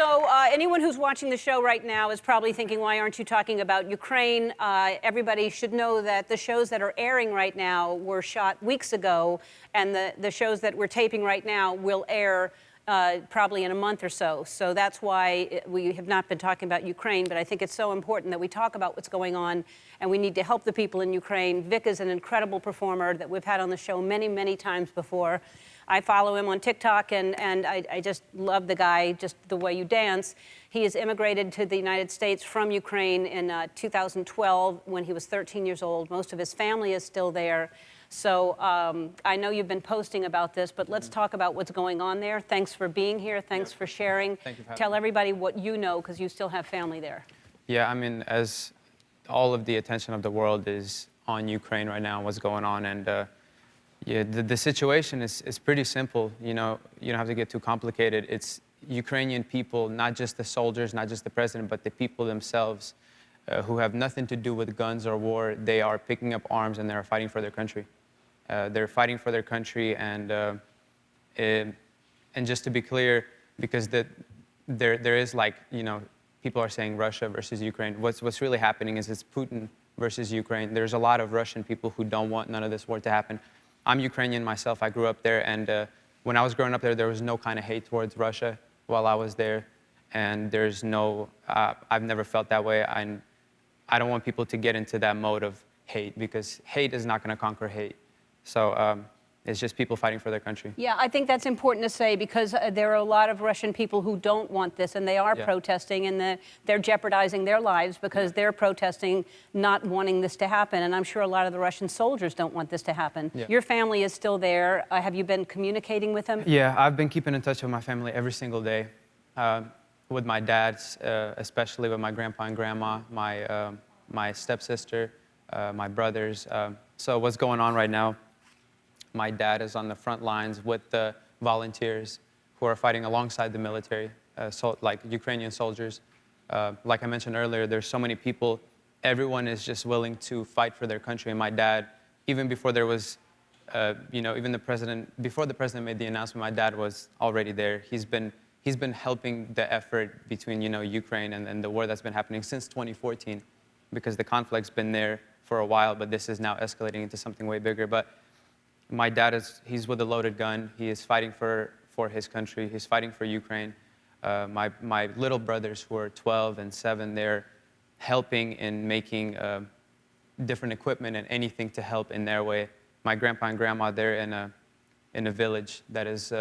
So anyone who's watching the show right now is probably thinking, why aren't you talking about Ukraine? Everybody should know that the shows that are airing right now were shot weeks ago, and the shows that we're taping right now will air probably in a month or so. So that's why we have not been talking about Ukraine, but I think it's so important that we talk about what's going on, and we need to help the people in Ukraine. Vic is an incredible performer that we've had on the show many, many times before. I follow him on TikTok, and I just love the guy, just the way you dance. He has immigrated to the United States from Ukraine in 2012 when he was 13 years old. Most of his family is still there. So I know you've been posting about this, but let's talk about what's going on there. Thanks for being here. Thanks for sharing. Thank you for having Tell me. everybody what you know, because you still have family there. Yeah, I mean, as all of the attention of the world is on Ukraine right now, what's going on, and yeah, the situation is pretty simple. You know, you don't have to get too complicated. It's Ukrainian people, not just the soldiers, not just the president, but the people themselves who have nothing to do with guns or war. They are picking up arms and they're fighting for their country. They're fighting for their country, and just to be clear, because there is, like, you know, people are saying Russia versus Ukraine. What's really happening is it's Putin versus Ukraine. There's a lot of Russian people who don't want none of this war to happen. I'm Ukrainian myself. I grew up there, and when I was growing up there was no kind of hate towards Russia while I was there, and there's no, I've never felt that way. I don't want people to get into that mode of hate, because hate is not going to conquer hate. So it's just people fighting for their country. Yeah, I think that's important to say, because there are a lot of Russian people who don't want this, and they are protesting, and they're jeopardizing their lives because they're protesting, not wanting this to happen. And I'm sure a lot of the Russian soldiers don't want this to happen. Yeah. Your family is still there. Have you been communicating with them? Yeah, I've been keeping in touch with my family every single day. With my dad, especially with my grandpa and grandma, my stepsister, my brothers. So what's going on right now? My dad is on the front lines with the volunteers who are fighting alongside the military, like Ukrainian soldiers. Like I mentioned earlier, there's so many people. Everyone is just willing to fight for their country. And my dad, even before there was, even before the president made the announcement, my dad was already there. He's been helping the effort between, Ukraine and the war that's been happening since 2014, because the conflict's been there for a while, but this is now escalating into something way bigger. But my dad he's with a loaded gun. He is fighting for his country. He's fighting for Ukraine. My little brothers, who are 12 and 7, they're helping in making different equipment and anything to help in their way. My grandpa and grandma, they're in a village that is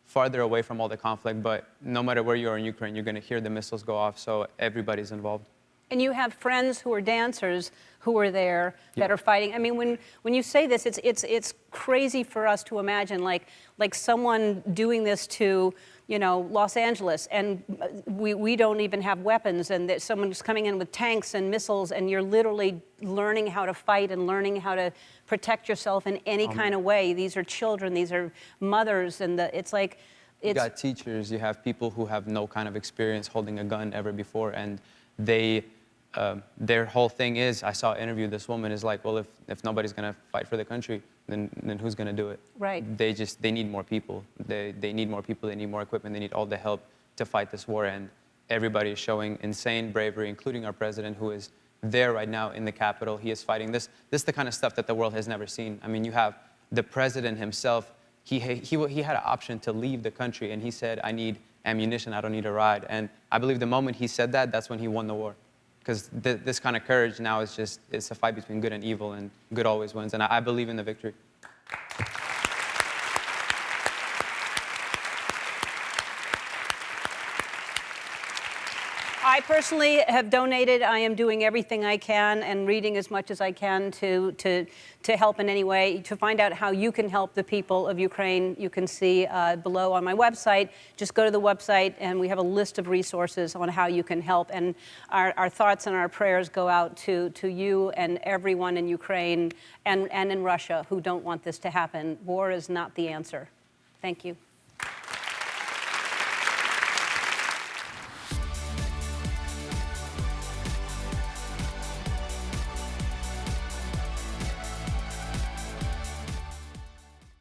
farther away from all the conflict, but no matter where you are in Ukraine, you're going to hear the missiles go off, so everybody's involved. And you have friends who are dancers who are there that are fighting. I mean, when you say this, it's crazy for us to imagine, like someone doing this to, Los Angeles, and we don't even have weapons, and that someone's coming in with tanks and missiles, and you're literally learning how to fight and learning how to protect yourself in any kind of way. These are children, these are mothers, and you got teachers, you have people who have no kind of experience holding a gun ever before, and their whole thing is, I saw an interview, this woman is like, well, if nobody's going to fight for the country, then who's going to do it? Right. They need more people. They need more people, they need more equipment, they need all the help to fight this war, and everybody is showing insane bravery, including our president, who is there right now in the Capitol. He is fighting this. This is the kind of stuff that the world has never seen. I mean, you have the president himself. He had an option to leave the country, and he said, I need ammunition, I don't need a ride. And I believe the moment he said that, that's when he won the war. Because this kind of courage now is it's a fight between good and evil, and good always wins. And I believe in the victory. I personally have donated. I am doing everything I can and reading as much as I can to help in any way. To find out how you can help the people of Ukraine, you can see below on my website. Just go to the website, and we have a list of resources on how you can help. And our thoughts and our prayers go out to you and everyone in Ukraine and in Russia who don't want this to happen. War is not the answer. Thank you.